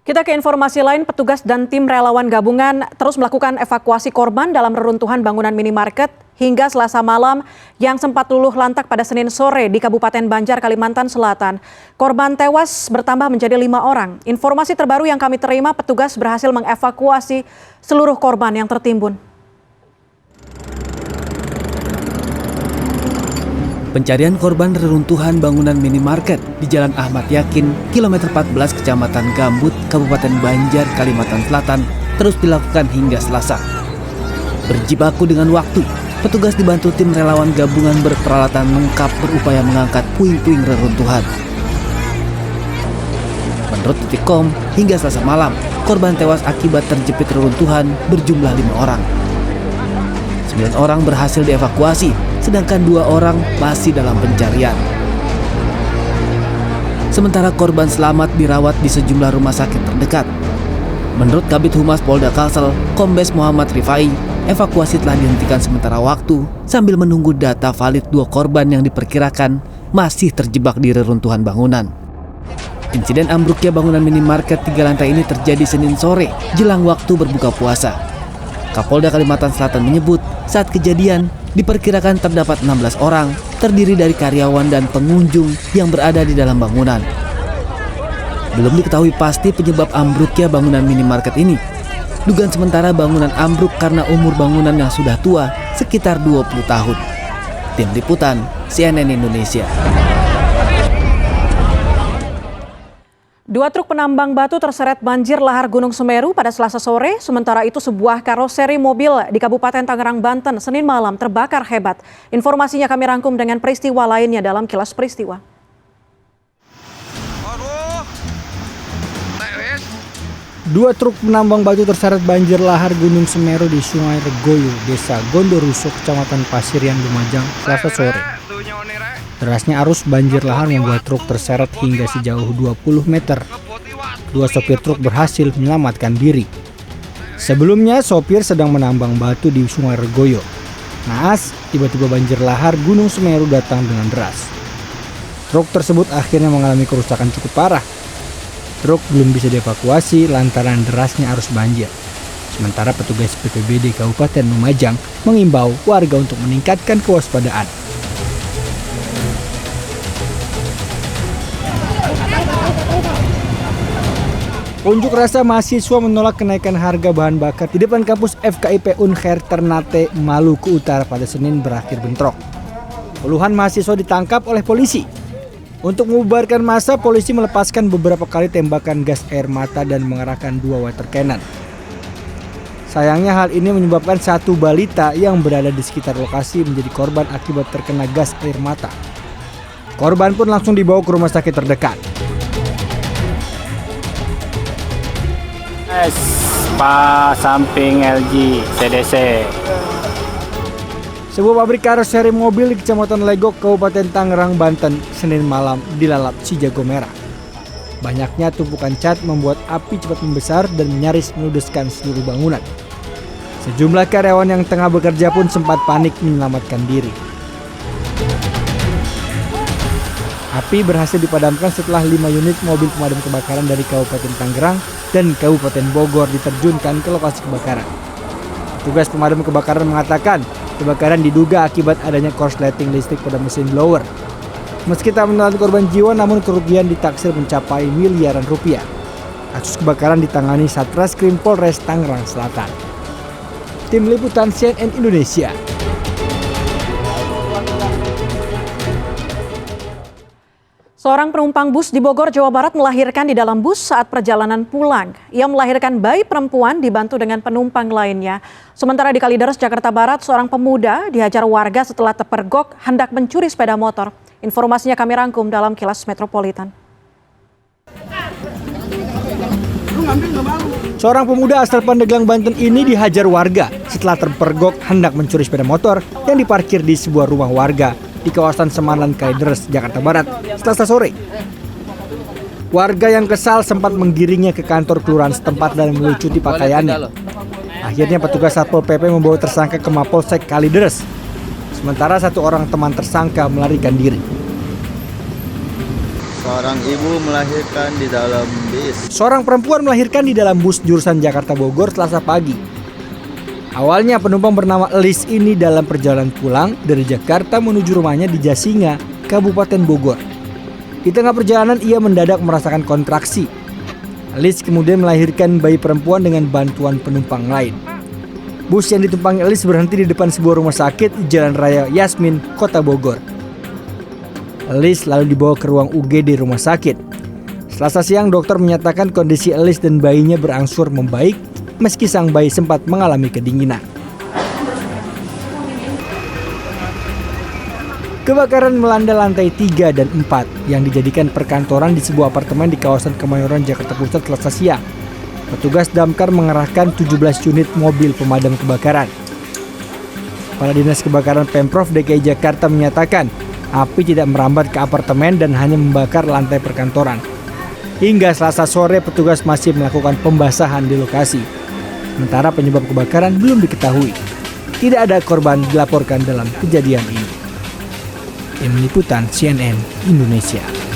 Kita ke informasi lain, petugas dan tim relawan gabungan terus melakukan evakuasi korban dalam reruntuhan bangunan minimarket hingga Selasa malam yang sempat luluh lantak pada Senin sore di Kabupaten Banjar, Kalimantan Selatan. Korban tewas bertambah menjadi 5 orang. Informasi terbaru yang kami terima, petugas berhasil mengevakuasi seluruh korban yang tertimbun. Pencarian korban reruntuhan bangunan minimarket di Jalan Ahmad Yakin, kilometer 14 Kecamatan Gambut, Kabupaten Banjar, Kalimantan Selatan terus dilakukan hingga Selasa. Berjibaku dengan waktu, petugas dibantu tim relawan gabungan berperalatan lengkap berupaya mengangkat puing-puing reruntuhan. Menurut Detikcom, hingga Selasa malam, korban tewas akibat terjepit reruntuhan berjumlah 5 orang. 9 orang berhasil dievakuasi, sedangkan 2 orang masih dalam pencarian. Sementara korban selamat dirawat di sejumlah rumah sakit terdekat. Menurut Kabid Humas Polda Kalsel, Kombes Muhammad Rifai, evakuasi telah dihentikan sementara waktu sambil menunggu data valid 2 korban yang diperkirakan masih terjebak di reruntuhan bangunan. Insiden ambruknya bangunan minimarket 3 lantai ini terjadi Senin sore jelang waktu berbuka puasa. Kapolda Kalimantan Selatan menyebut saat kejadian diperkirakan terdapat 16 orang terdiri dari karyawan dan pengunjung yang berada di dalam bangunan. Belum diketahui pasti penyebab ambruknya bangunan minimarket ini. Dugaan sementara bangunan ambruk karena umur bangunan yang sudah tua sekitar 20 tahun. Tim Liputan CNN Indonesia. 2 truk penambang batu terseret banjir lahar Gunung Semeru pada Selasa sore, sementara itu sebuah karoseri mobil di Kabupaten Tangerang, Banten, Senin malam terbakar hebat. Informasinya kami rangkum dengan peristiwa lainnya dalam Kilas Peristiwa. 2 truk penambang batu terseret banjir lahar Gunung Semeru di Sungai Regoyo, Desa Gondoruso, Kecamatan Pasirian, Lumajang, Selasa sore. Derasnya arus banjir lahar membuat truk terseret hingga sejauh 20 meter. 2 sopir truk berhasil menyelamatkan diri. Sebelumnya sopir sedang menambang batu di Sungai Regoyo. Naas, tiba-tiba banjir lahar Gunung Semeru datang dengan deras. Truk tersebut akhirnya mengalami kerusakan cukup parah. Truk belum bisa dievakuasi lantaran derasnya arus banjir. Sementara petugas BPBD Kabupaten Lumajang mengimbau warga untuk meningkatkan kewaspadaan. Unjuk rasa mahasiswa menolak kenaikan harga bahan bakar di depan kampus FKIP Unher Ternate, Maluku Utara pada Senin berakhir bentrok. Puluhan mahasiswa ditangkap oleh polisi. Untuk membubarkan massa, polisi melepaskan beberapa kali tembakan gas air mata dan mengerahkan 2 water cannon. Sayangnya hal ini menyebabkan 1 balita yang berada di sekitar lokasi menjadi korban akibat terkena gas air mata. Korban pun langsung dibawa ke rumah sakit terdekat. Pak samping LG CDC. Sebuah pabrik karoseri mobil di Kecamatan Legok, Kabupaten Tangerang, Banten, Senin malam dilalap si jago merah. Banyaknya tumpukan cat membuat api cepat membesar dan nyaris meludeskan seluruh bangunan. Sejumlah karyawan yang tengah bekerja pun sempat panik menyelamatkan diri. Api berhasil dipadamkan setelah 5 unit mobil pemadam kebakaran dari Kabupaten Tangerang dan Kabupaten Bogor diterjunkan ke lokasi kebakaran. Petugas pemadam kebakaran mengatakan kebakaran diduga akibat adanya korsleting listrik pada mesin blower. Meski tak menelan korban jiwa, namun kerugian ditaksir mencapai miliaran rupiah. Kasus kebakaran ditangani Satreskrim Polres Tangerang Selatan. Tim Liputan CNN Indonesia. Seorang penumpang bus di Bogor, Jawa Barat melahirkan di dalam bus saat perjalanan pulang. Ia melahirkan bayi perempuan dibantu dengan penumpang lainnya. Sementara di Kalideres, Jakarta Barat, seorang pemuda dihajar warga setelah terpergok hendak mencuri sepeda motor. Informasinya kami rangkum dalam Kilas Metropolitan. Seorang pemuda asal Pandeglang, Banten ini dihajar warga setelah terpergok hendak mencuri sepeda motor yang diparkir di sebuah rumah warga di kawasan Semanan, Kalideres, Jakarta Barat, Selasa sore. Warga yang kesal sempat menggiringnya ke kantor kelurahan setempat dan melucuti pakaiannya. Akhirnya petugas Satpol PP membawa tersangka ke Mapolsek Kalideres. Sementara 1 orang teman tersangka melarikan diri. Seorang ibu melahirkan di dalam bis. Seorang perempuan melahirkan di dalam bus jurusan Jakarta Bogor Selasa pagi. Awalnya penumpang bernama Elis ini dalam perjalanan pulang dari Jakarta menuju rumahnya di Jasinga, Kabupaten Bogor. Di tengah perjalanan ia mendadak merasakan kontraksi. Elis kemudian melahirkan bayi perempuan dengan bantuan penumpang lain. Bus yang ditumpangi Elis berhenti di depan sebuah rumah sakit di Jalan Raya Yasmin, Kota Bogor. Elis lalu dibawa ke ruang UGD rumah sakit. Selasa siang dokter menyatakan kondisi Elis dan bayinya berangsur membaik meski sang bayi sempat mengalami kedinginan. Kebakaran melanda lantai 3 dan 4 yang dijadikan perkantoran di sebuah apartemen di kawasan Kemayoran, Jakarta Pusat Selasa siang. Petugas damkar mengerahkan 17 unit mobil pemadam kebakaran. Kepala Dinas Kebakaran Pemprov DKI Jakarta menyatakan api tidak merambat ke apartemen dan hanya membakar lantai perkantoran. Hingga Selasa sore petugas masih melakukan pembasahan di lokasi. Sementara penyebab kebakaran belum diketahui. Tidak ada korban dilaporkan dalam kejadian ini. Tim Liputan CNN Indonesia.